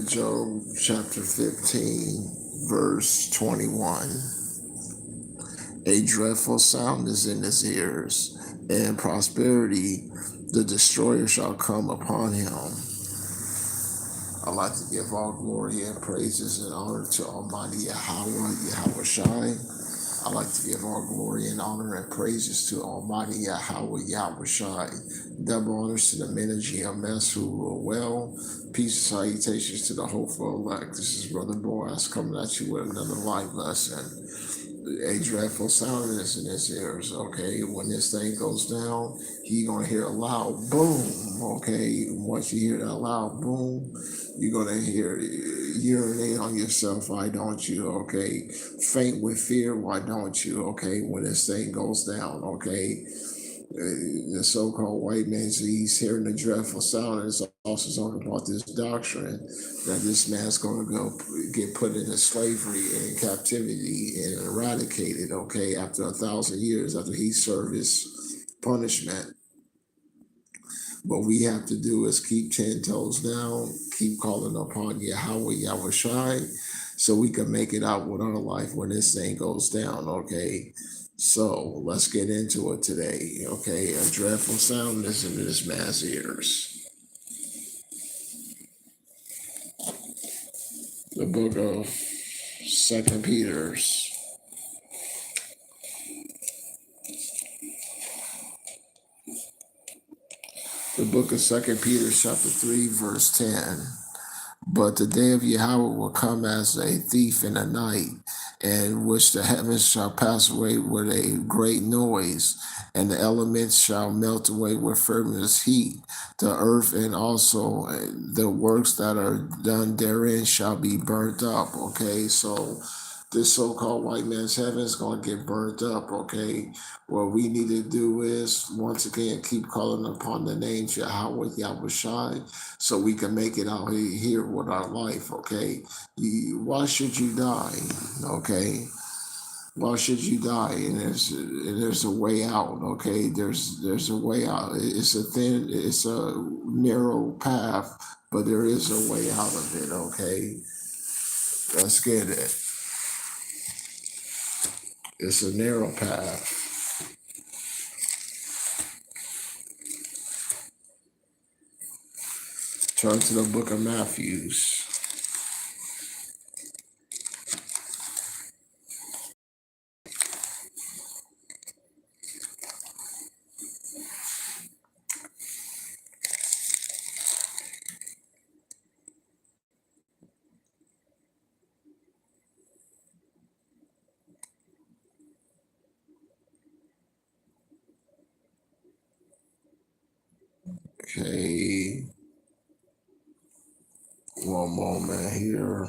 of Job, chapter 15, verse 21. A dreadful sound is in his ears, and prosperity, the destroyer, shall come upon him. I'd like to give all glory and praises and honor to Almighty Yahweh Shai. I'd like to give all glory and honor and praises to Almighty Yahweh Shai. Double honors to the men of GMS who rule well. Peace and salutations to the hopeful elect. This is Brother Boaz coming at you with another life lesson. A dreadful sound is in his ears, okay? When this thing goes down, you're going to hear a loud boom, okay? Once you hear that loud boom, you're going to urinate on yourself, why don't you, okay? Faint with fear, why don't you, okay? When this thing goes down, okay? The so-called white man, he's hearing the dreadful sound, and it's also talking about this doctrine that this man's going to go get put into slavery and captivity and eradicated, okay, after 1,000 years, after he served his punishment. What we have to do is keep 10 toes down, keep calling upon Yahweh Shai, so we can make it out with our life when this thing goes down, okay? So let's get into it today, okay? A dreadful sound is in this man's ears. The book of 2 Peter's. The book of 2 Peter, chapter 3, verse 10. But the day of Yahweh will come as a thief in the night, in which the heavens shall pass away with a great noise, and the elements shall melt away with fervent heat. The earth and also the works that are done therein shall be burnt up. Okay, so this so-called white man's heaven is going to get burnt up, okay? What we need to do is, once again, keep calling upon the name Yahweh Shai, so we can make it out here with our life, okay? Why should you die, okay? Why should you die? And there's a way out, okay? There's a way out. It's a narrow path, but there is a way out of it, okay? Let's get it. It's a narrow path. Turn to the book of Matthew. Okay. One moment here.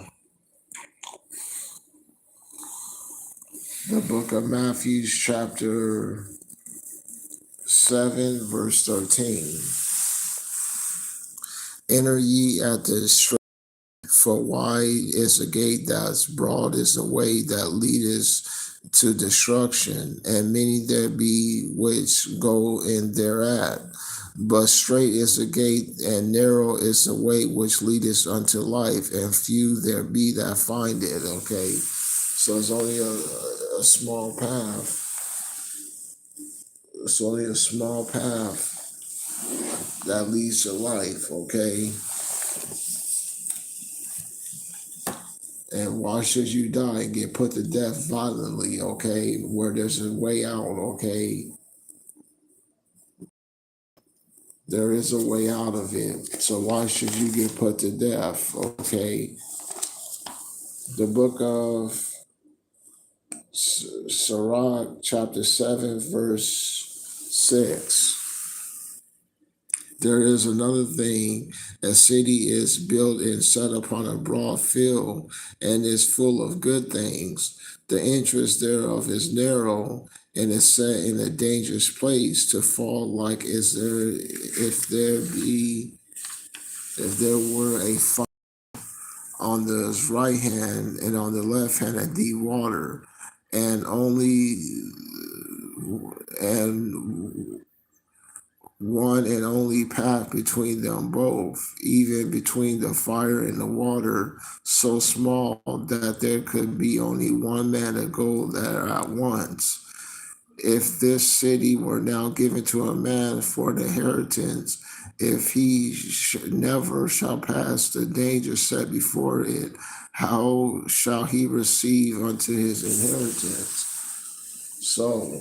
The book of Matthew, chapter 7, verse 13. Enter ye at the straight, for wide is the gate, that's broad is the way that leadeth to destruction, and many there be which go in thereat. But straight is the gate, and narrow is the way which leadeth unto life, and few there be that find it. Okay, so it's only a small path. It's only a small path that leads to life. Okay. And why should you die and get put to death violently, okay, where there's a way out, okay? There is a way out of it. So why should you get put to death, okay? The book of Sirach, chapter 7, verse 6. There is another thing. A city is built and set upon a broad field and is full of good things. The entrance thereof is narrow and is set in a dangerous place to fall, like is there if there were a fire on the right hand and on the left hand a deep water, and only and one and only path between them both, even between the fire and the water, so small that there could be only one man to go there at once. If this city were now given to a man for the inheritance, if he never shall pass the danger set before it, how shall he receive unto his inheritance? So,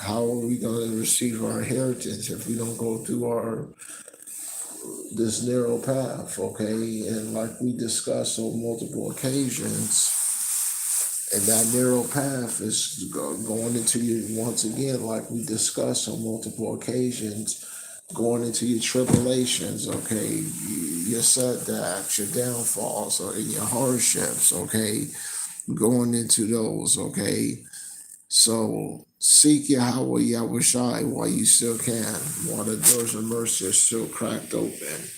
how are we going to receive our inheritance if we don't go through our this narrow path? Okay, and like we discussed on multiple occasions, and that narrow path is going into you once again, like we discussed on multiple occasions, going into your tribulations, okay, your setbacks, your downfalls, or your hardships, okay, going into those, okay. So seek Yahweh Yahushai while you still can, while the doors of mercy are still cracked open.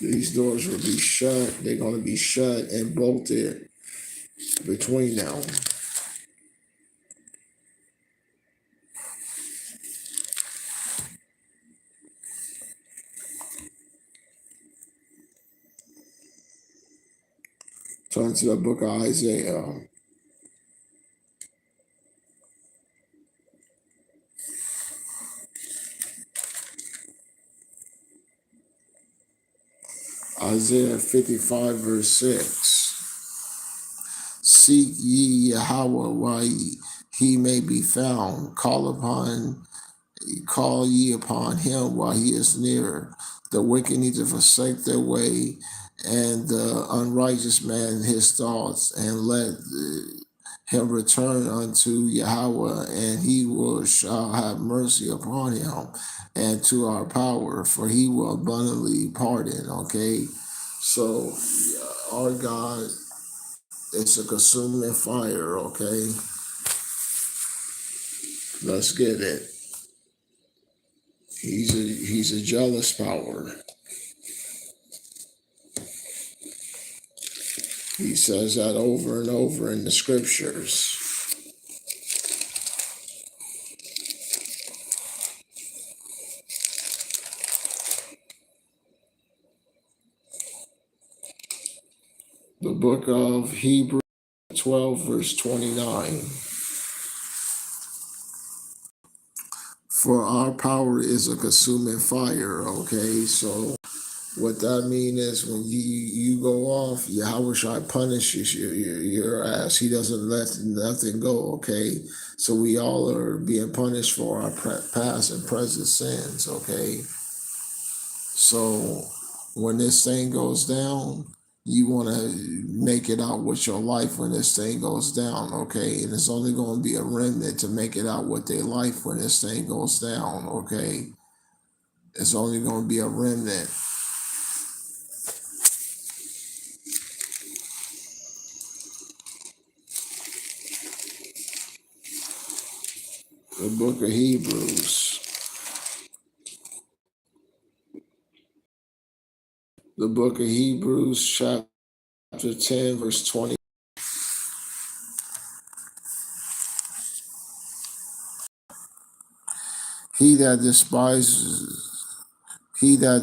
These doors will be shut. They're going to be shut and bolted between them. Turn to the book of Isaiah. Isaiah 55, verse 6. Seek ye Yahweh while he may be found. Call ye upon him while he is near. The wicked need to forsake their way, and the unrighteous man his thoughts, and let him return unto Yahweh, and he shall have mercy upon him, and to our power, for he will abundantly pardon. Okay, so our God is a consuming fire. Okay, let's get it. He's a jealous power. He says that over and over in the scriptures. The book of Hebrews 12, verse 29. For our power is a consuming fire, okay? So what that means is when you go off, Yahweh shall punish your ass. He doesn't let nothing go, okay? So we all are being punished for our past and present sins, okay? So when this thing goes down, you want to make it out with your life when this thing goes down, okay? And it's only going to be a remnant to make it out with their life when this thing goes down, okay? It's only going to be a remnant. The book of Hebrews. The book of Hebrews, chapter 10, verse 20. He that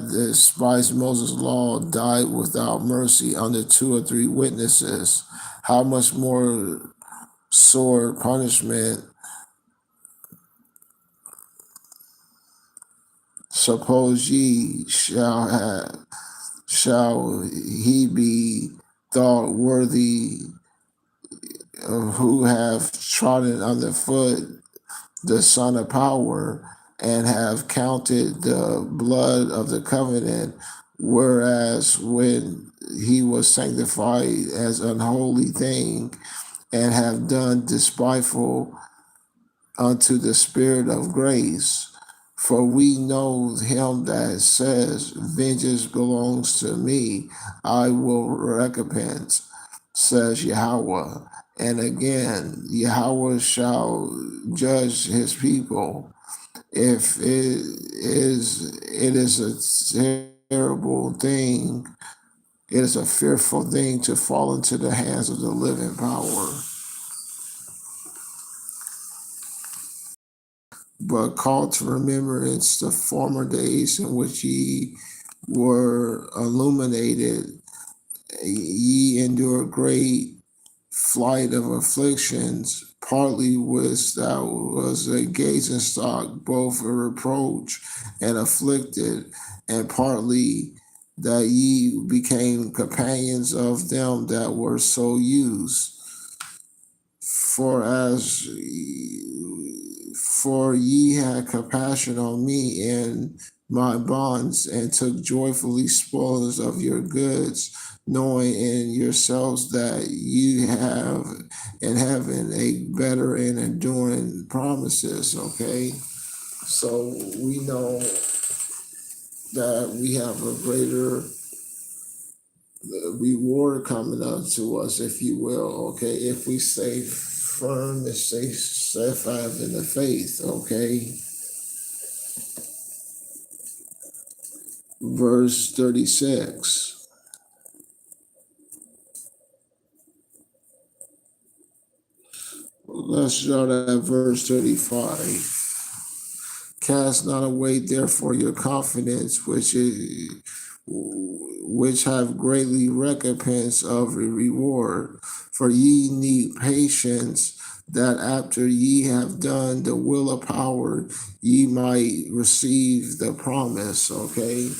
despised Moses' law died without mercy under 2 or 3 witnesses. How much more sore punishment suppose ye shall he be thought worthy who have trodden underfoot the Son of Power, and have counted the blood of the covenant, whereas when he was sanctified as unholy thing, and have done despiteful unto the Spirit of grace. For we know him that says, vengeance belongs to me, I will recompense, says Yahweh. And again, Yahweh shall judge his people. If it is a terrible thing, it is a fearful thing to fall into the hands of the living power. but call to remembrance the former days in which ye were illuminated, ye endured great flight of afflictions, partly which thou was a gazing stock, both a reproach and afflicted, and partly that ye became companions of them that were so used. For as for ye had compassion on me in my bonds, and took joyfully spoils of your goods, knowing in yourselves that you have in heaven a better and enduring promises. Okay, so we know that we have a greater reward coming up to us, if you will. Okay, if we stay firm and stay steadfast in the faith. Okay, verse 36. Let's start at verse 35. Cast not away therefore your confidence, which have greatly recompense of a reward. For ye need patience, that after ye have done the will of power, ye might receive the promise. Okay,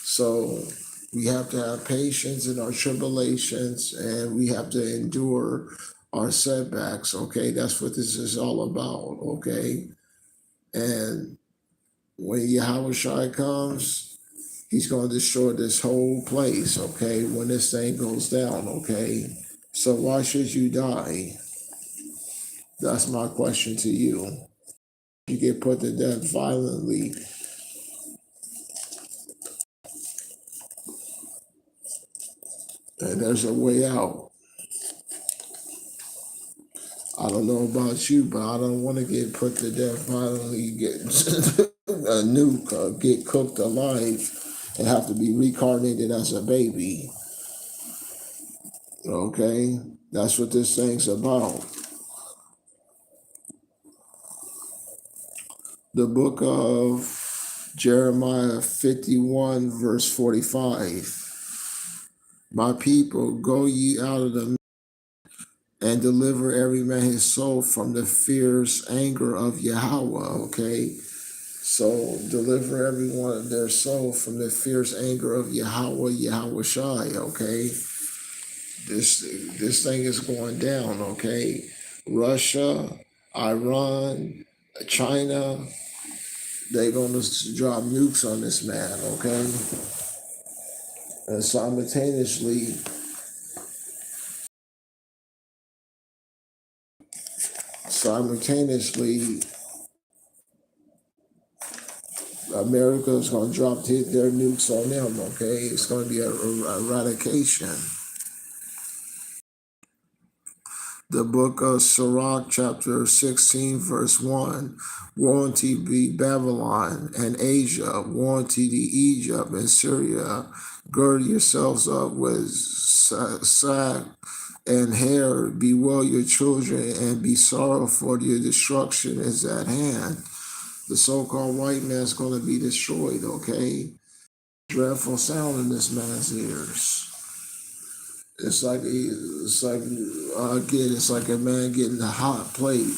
so we have to have patience in our tribulations, and we have to endure our setbacks. Okay, that's what this is all about. Okay, and when Yahweh Shai comes, he's going to destroy this whole place, okay, when this thing goes down, okay? So why should you die? That's my question to you. You get put to death violently, and there's a way out. I don't know about you, but I don't want to get put to death violently, get a nuke, get cooked alive, and have to be reincarnated as a baby. Okay, that's what this thing's about. The book of Jeremiah 51, verse 45. My people, go ye out of the and deliver every man his soul from the fierce anger of Yahweh. Okay, so deliver everyone their soul from the fierce anger of Yahweh, Yahweh Shai. Okay, this thing is going down. Okay, Russia, Iran, China, they're going to drop nukes on this man. Okay, and simultaneously, America is going to drop their nukes on them. Okay, it's going to be a eradication. The book of Sirach, chapter 16, verse 1. Woe unto thee, Babylon and Asia, woe unto thee, Egypt and Syria. Gird yourselves up with sack and hair, bewail your children, and be sorrowful, for your destruction is at hand. The so-called white man's going to be destroyed, okay? Dreadful sound in this man's ears. It's like a man getting a hot plate.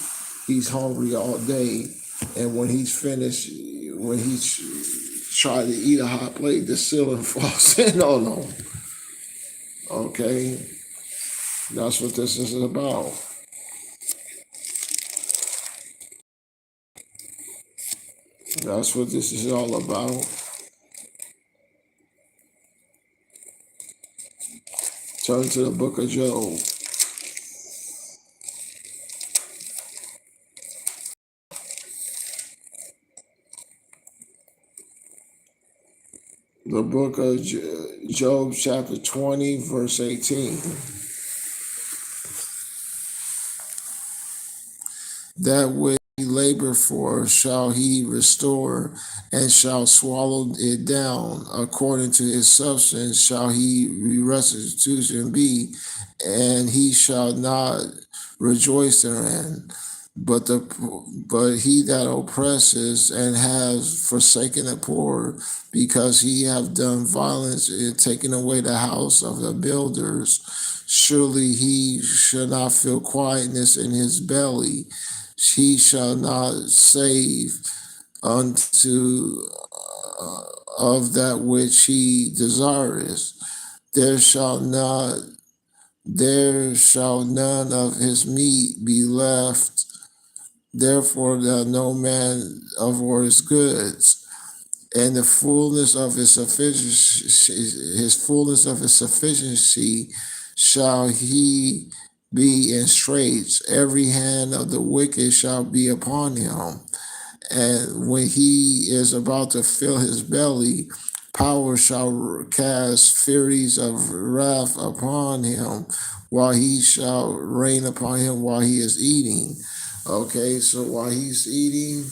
He's hungry all day, and when he's finished, when he's trying to eat a hot plate, the ceiling falls in on him. Okay, that's what this is about. That's what this is all about. Turn to the book of Job. The book of Job, chapter 20, verse 18. That which he labor for shall he restore, and shall swallow it down. According to his substance shall he restitution be, and he shall not rejoice therein. But he that oppresses and has forsaken the poor, because he have done violence and taken away the house of the builders, surely he shall not feel quietness in his belly. He shall not save unto of that which he desireth. There shall not there shall none of his meat be left. Therefore, that no man of all his goods, and the fullness of his sufficiency, shall he be in straits. Every hand of the wicked shall be upon him. And when he is about to fill his belly, power shall cast furies of wrath upon him, while he shall rain upon him while he is eating. Okay, so while he's eating,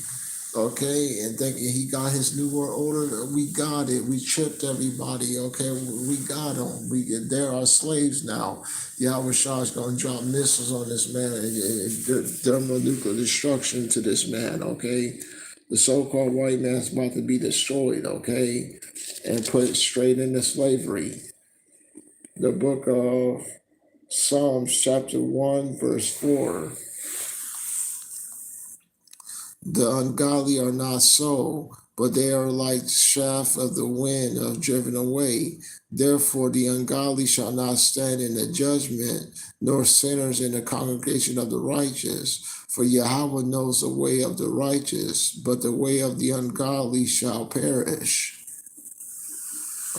okay, and thinking he got his new world order, we got it. We tripped everybody. Okay, we got them. There are slaves now. Yahweh Shah is going to drop missiles on this man and thermonuclear destruction to this man. Okay, the so-called white man's about to be destroyed. Okay, and put straight into slavery. The book of Psalms, chapter 1, verse 4. The ungodly are not so, but they are like shaft of the wind of driven away. Therefore the ungodly shall not stand in the judgment, nor sinners in the congregation of the righteous. For Yahweh knows the way of the righteous, but the way of the ungodly shall perish.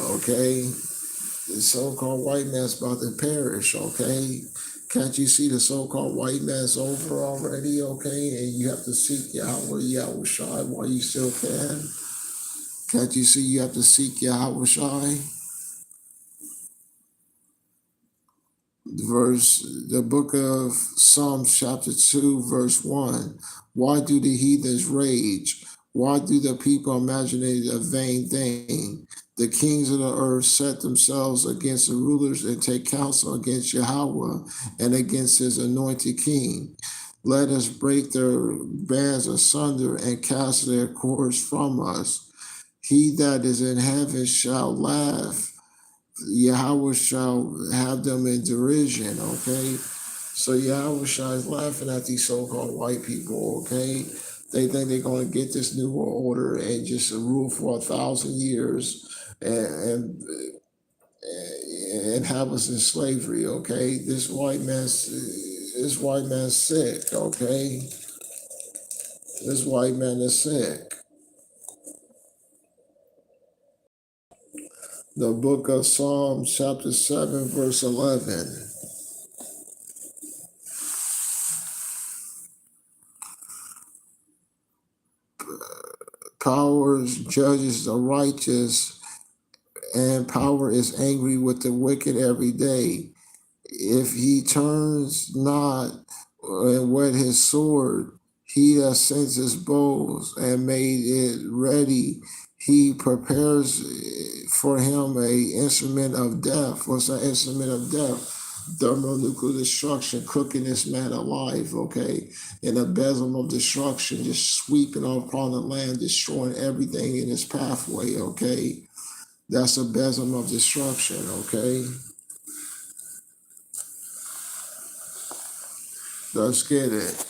Okay, the so-called white man's about to perish. Okay, can't you see the so-called white man's over already? Okay, and you have to seek Yahweh Shai while you still can. Can't you see you have to seek Yahweh Shai? The book of Psalms, chapter 2, verse 1. Why do the heathens rage? Why do the people imagine a vain thing? The kings of the earth set themselves against the rulers and take counsel against Yahweh and against his anointed king. Let us break their bands asunder and cast their cords from us. He that is in heaven shall laugh. Yahweh shall have them in derision, okay? So Yahweh Shai is laughing at these so-called white people, okay? They think they're going to get this new world order and just rule for 1,000 years and, and have us in slavery, okay? This white man's sick, okay? This white man is sick. The book of Psalms, chapter 7, verse 11. Power judges the righteous, and power is angry with the wicked every day. If he turns not and whet his sword, he that sends his bows and made it ready, he prepares for him a instrument of death. What's that instrument of death? Thermonuclear destruction, cooking this man alive, okay? In a besom of destruction, just sweeping upon the land, destroying everything in his pathway, okay? That's a besom of destruction, okay? Let's get it.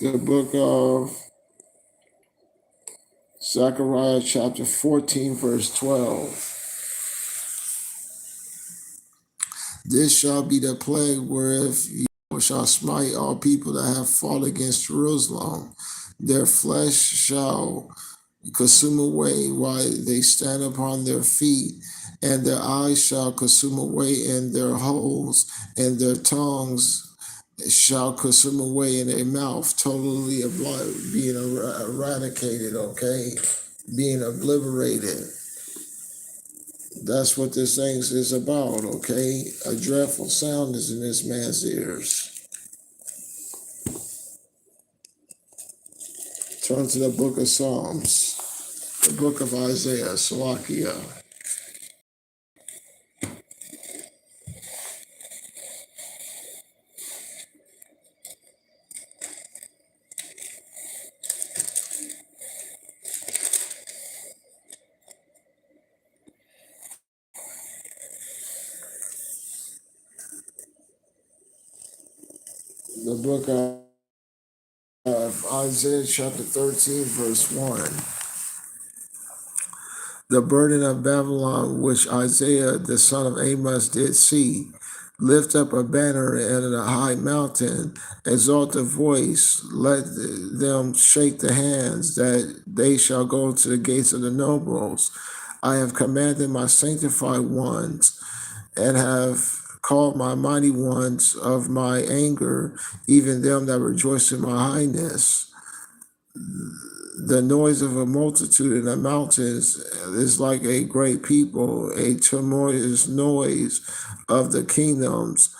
The book of Zechariah, chapter 14, verse 12. This shall be the plague wherewith you shall smite all people that have fought against Jerusalem. Their flesh shall consume away while they stand upon their feet, and their eyes shall consume away in their holes, and their tongues shall consume away in their mouth, totally being eradicated, okay? Being obliterated. That's what this thing is about, okay? A dreadful sound is in this man's ears. Turn to the book of Psalms, the book of Isaiah, Salakia. The book of Isaiah, chapter 13, verse 1. The burden of Babylon, which Isaiah the son of Amos did see. Lift up a banner and a high mountain, exalt the voice, let them shake the hands, that they shall go to the gates of the nobles. I have commanded my sanctified ones, and have called my mighty ones of my anger, even them that rejoice in my highness. The noise of a multitude in the mountains is like a great people, a tremendous noise of the kingdoms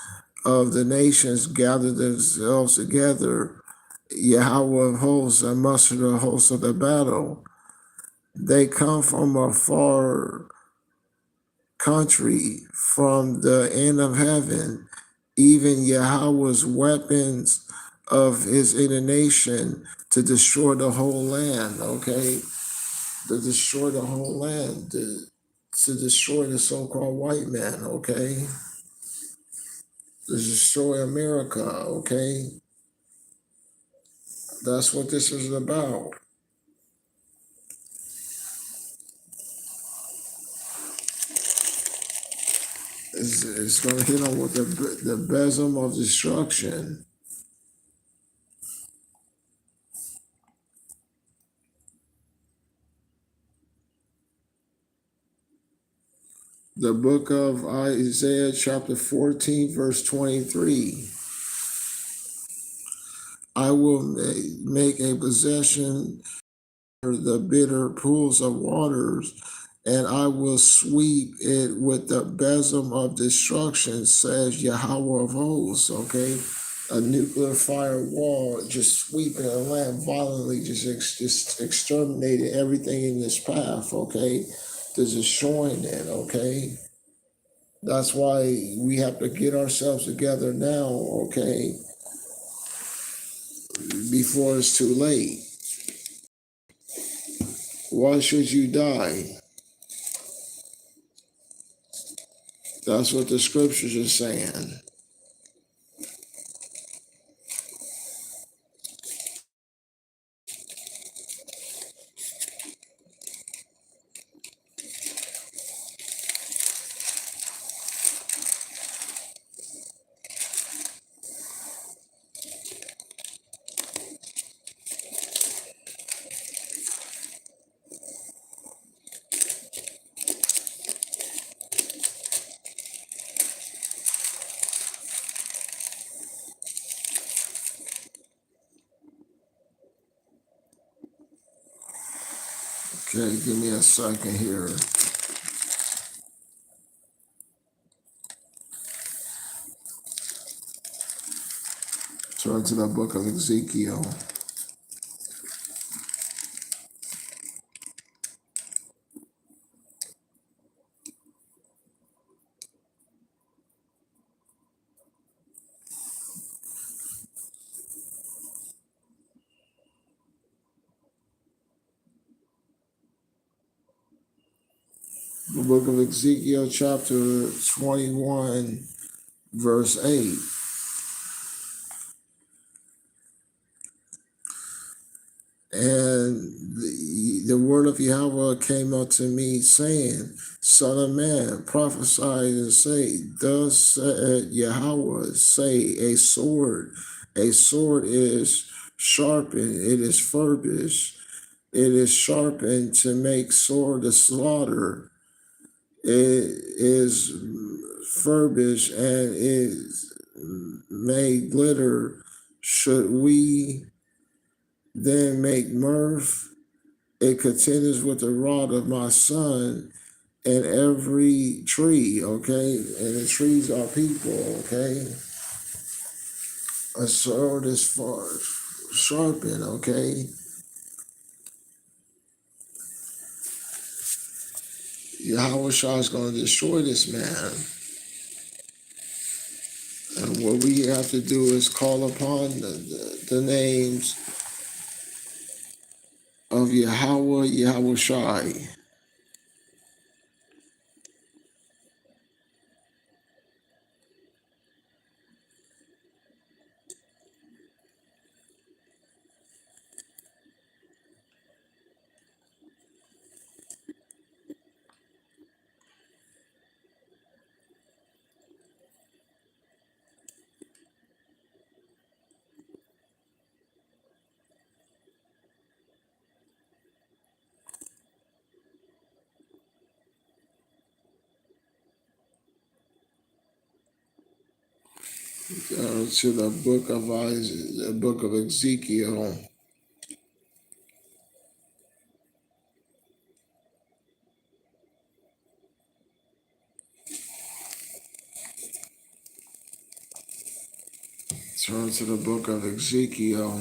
of the nations gather themselves together. Yahweh of hosts and muster the hosts of the battle. They come from a far country, from the end of heaven, even Yahweh's weapons of his indignation to destroy the whole land, okay? To destroy the whole land, to destroy the so-called white man, okay? To destroy America, okay? That's what this is about. It's going to hit on with the besom of destruction. The book of Isaiah, chapter 14, verse 23. I will make a possession of the bitter pools of waters, and I will sweep it with the besom of destruction, says Yahweh of hosts, okay? A nuclear fire wall just sweeping the land violently, just exterminating everything in this path, okay? Just destroying it, okay? That's why we have to get ourselves together now, okay? Before it's too late. Why should you die? That's what the scriptures are saying. Okay, give me a second here. Turn to the book of Ezekiel. The book of Ezekiel, chapter 21, verse 8. And the word of Yahweh came unto me, saying, Son of man, prophesy and say, Thus said Yahweh, say, a sword is sharpened, it is furbished, it is sharpened to make sore the slaughter. It is furbished and is made glitter. Should we then make mirth? It continues with the rod of my son. and every tree, okay? And the trees are people, okay? A sword is far sharpened, okay? Yahweh Shah is going to destroy this man. And what we have to do is call upon the names of Yahweh, Yahweh Shai. To the book of Isaiah, the book of Ezekiel. Turn to the book of Ezekiel.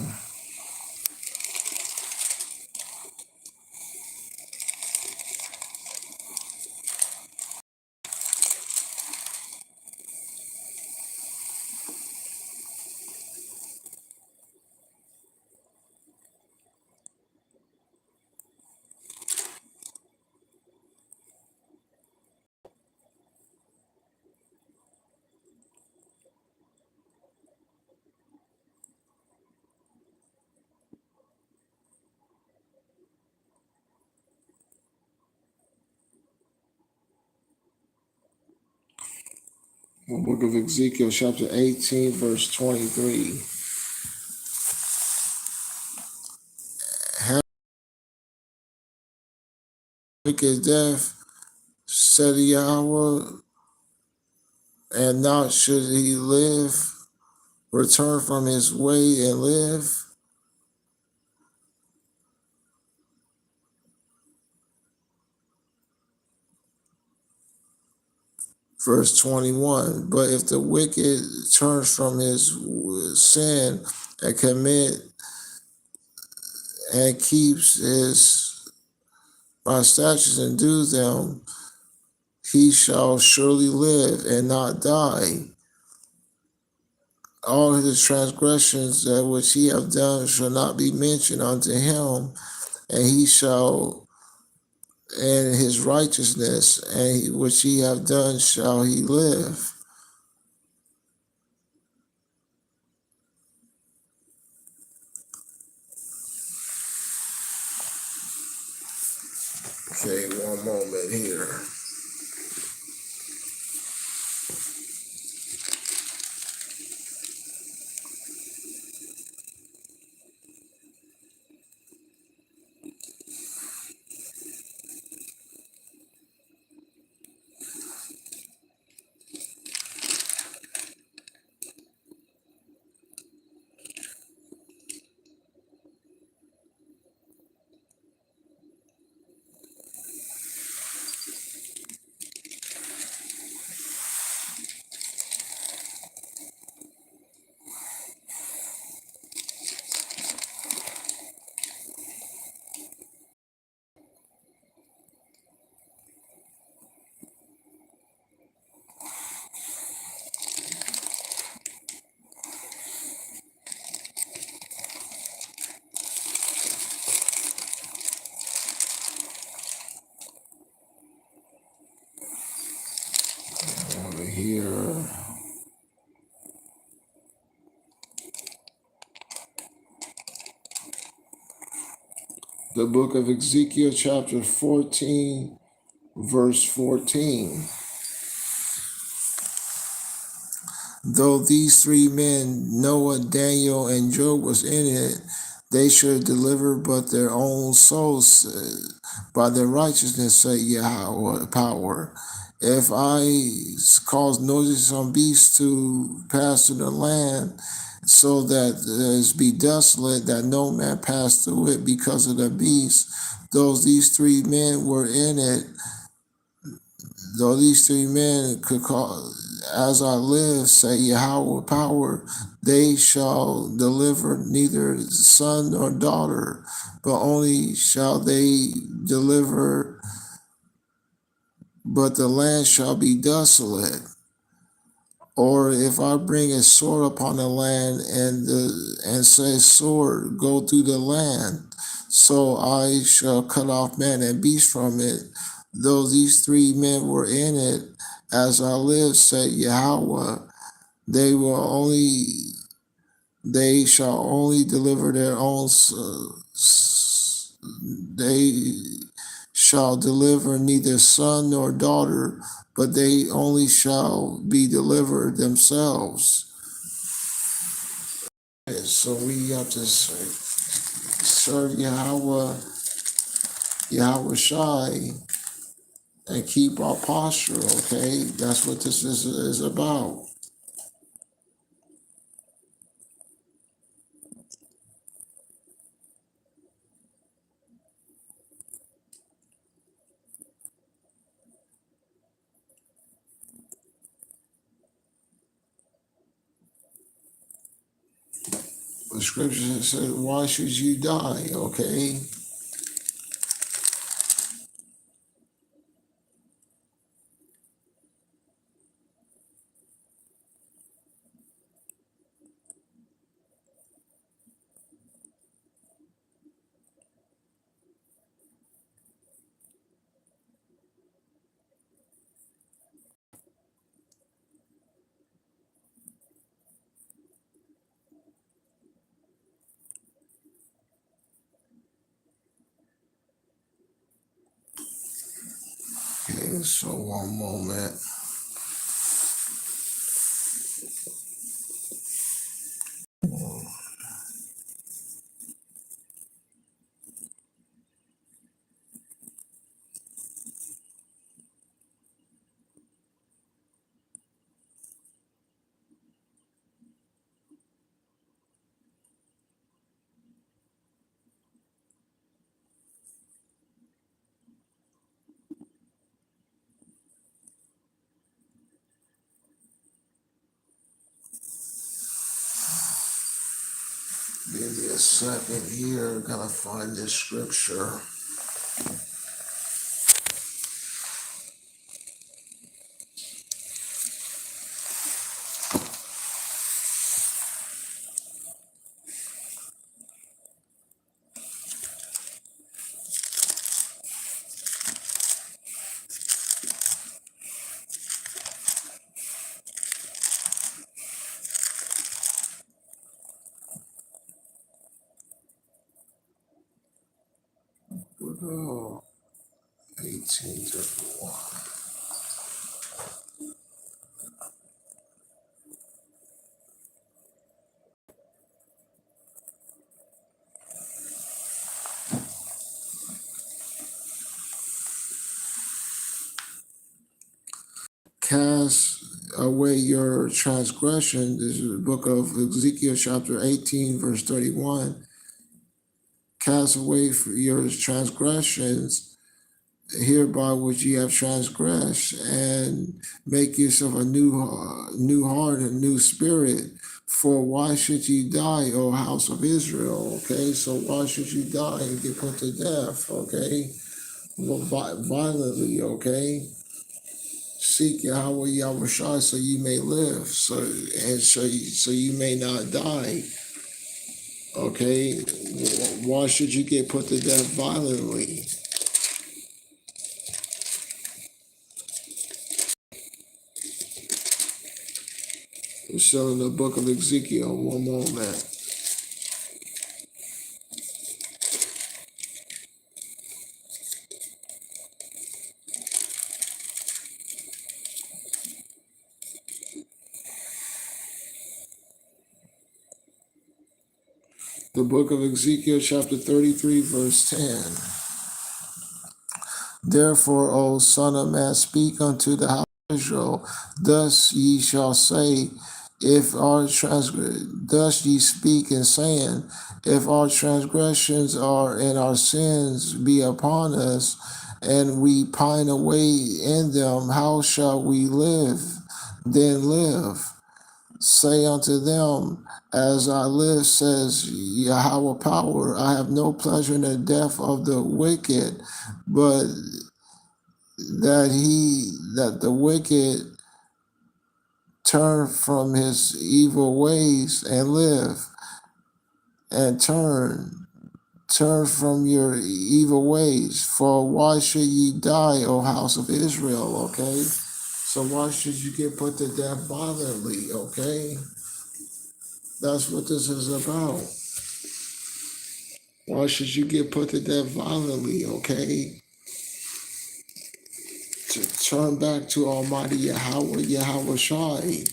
The book of Ezekiel, chapter 18, verse 23. Wicked death, said Yahweh, and not should he live, return from his way and live. Verse 21. But if the wicked turns from his sin and commit and keeps my statutes and do them, he shall surely live and not die. All his transgressions that which he have done shall not be mentioned unto him, and he shall, and his righteousness and which he have done shall he live. Okay, one moment here. Over here. The book of Ezekiel, chapter 14, verse 14. Though these three men, Noah, Daniel, and Job, was in it, they should deliver but their own souls by their righteousness, say Yahweh, power. If I cause noisome beasts to pass through the land, so that it be desolate, that no man pass through it because of the beast, these three men were in it, though these three men could call, as I live, say Yahweh power, they shall deliver neither son nor daughter, but only shall they deliver, but the land shall be desolate. Or if I bring a sword upon the land and say, sword, go through the land, so I shall cut off man and beast from it. Though these three men were in it, as I live, said Yahweh, they will only they shall only deliver their own. They shall deliver neither son nor daughter, but they only shall be delivered themselves. And so we have to serve Yahweh Shai, and keep our posture, okay? That's what this is about. The scripture says, why should you die, okay? Okay, so one moment. Give me a second here. Gotta find this scripture. Oh, 18:1. Cast away your transgression. This is the book of Ezekiel, chapter 18, verse 31. Cast away your transgressions, hereby which ye have transgressed, and make yourself a new heart and new spirit. For why should ye die, O house of Israel? Okay, so why should you die and get put to death? Okay, well, violently. Okay, seek Yahweh Shai, so you may live, so you may not die. Okay, why should you get put to death violently? We're still in the book of Ezekiel. One moment. The book of Ezekiel, chapter 33, verse 10. Therefore, O son of man, speak unto the house of Israel, thus ye shall say, if our thus ye speak in saying, if our transgressions are and our sins be upon us, and we pine away in them, how shall we then live? Say unto them, as I live, says Yahweh power, I have no pleasure in the death of the wicked, but that the wicked turn from his evil ways and live, and turn from your evil ways. For why should ye die, O house of Israel? Okay, so why should you get put to death violently? Okay, that's what this is about. Why should you get put to death violently? Okay, to turn back to Almighty Yahweh Shai.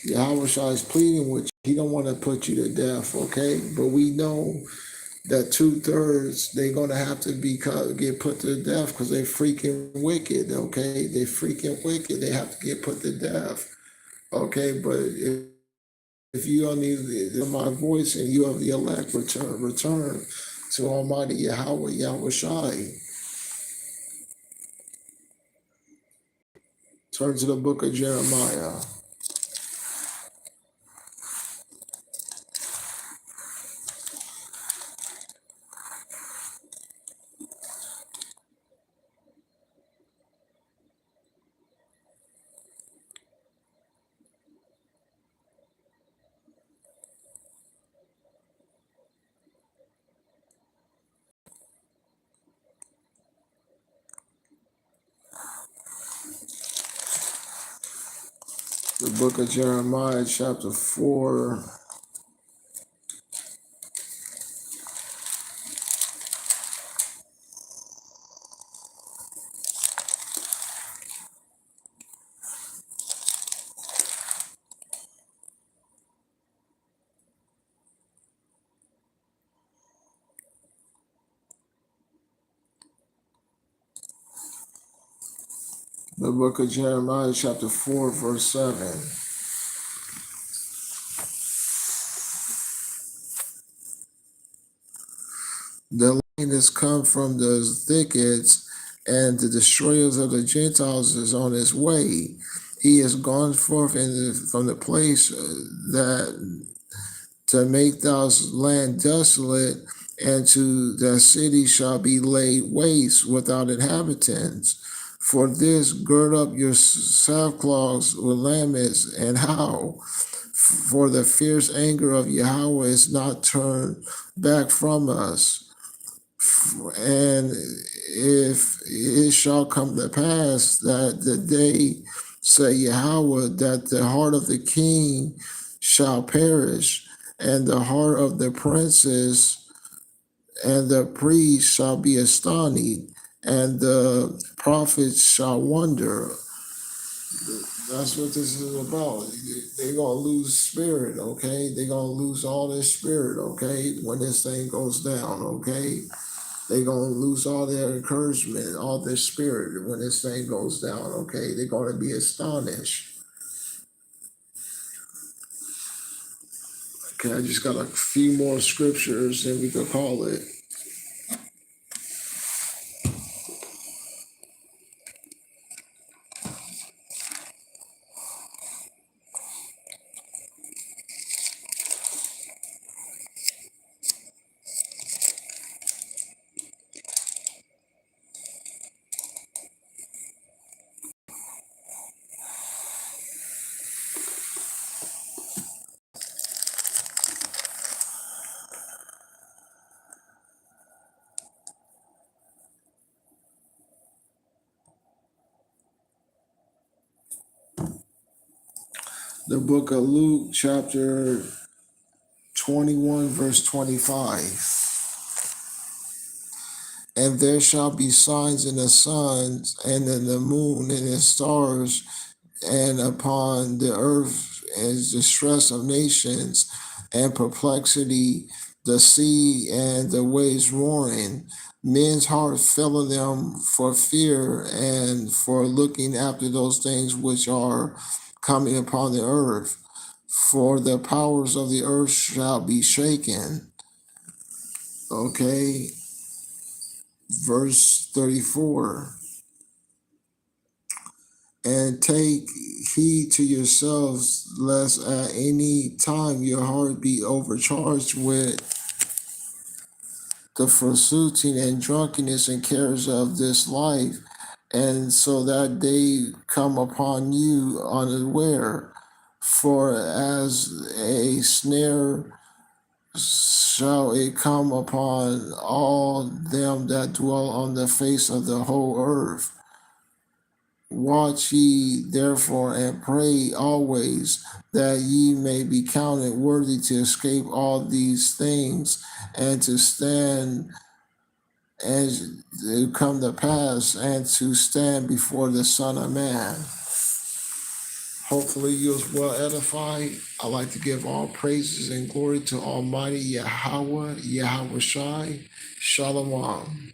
Yahweh Shai is pleading with you. He don't want to put you to death. Okay, but we know that 2/3 they're gonna have to get put to death because they freaking wicked. Okay, they freaking wicked. They have to get put to death. Okay, but if you only hear my voice and you have the elect, return to Almighty Yahweh Shai. Turn to the book of Jeremiah. The book of Jeremiah, chapter 4. The book of Jeremiah, chapter 4, verse 7. The lion is come from the thickets, and the destroyers of the Gentiles is on his way. He is gone forth from the place that to make thy land desolate, and to the city shall be laid waste without inhabitants. For this, gird up your sackcloths with laments and howl. For the fierce anger of Yahweh is not turned back from us. And if it shall come to pass that the day, say Yahweh, that the heart of the king shall perish, and the heart of the princes and the priests shall be astonished, and the prophets shall wonder. That's what this is about. They're gonna lose spirit, okay? They're gonna lose all their spirit, okay, when this thing goes down, okay? They're gonna lose all their encouragement, all their spirit when this thing goes down, okay? They're gonna be astonished. Okay, I just got a few more scriptures and we could call it. The book of Luke, chapter 21, verse 25. And there shall be signs in the sun and in the moon and in stars, and upon the earth is distress of nations and perplexity, the sea and the waves roaring. Men's hearts failing them for fear and for looking after those things which are coming upon the earth. For the powers of the earth shall be shaken. Okay, verse 34. And take heed to yourselves, lest at any time your heart be overcharged with the forsaking and drunkenness and cares of this life, and so that they come upon you unaware. For as a snare shall it come upon all them that dwell on the face of the whole earth. Watch ye therefore and pray always, that ye may be counted worthy to escape all these things and to stand and to come to pass and to stand before the Son of Man. Hopefully you was well edified. I like to give all praises and glory to Almighty Yahweh, Yahweh Shai. Shalom.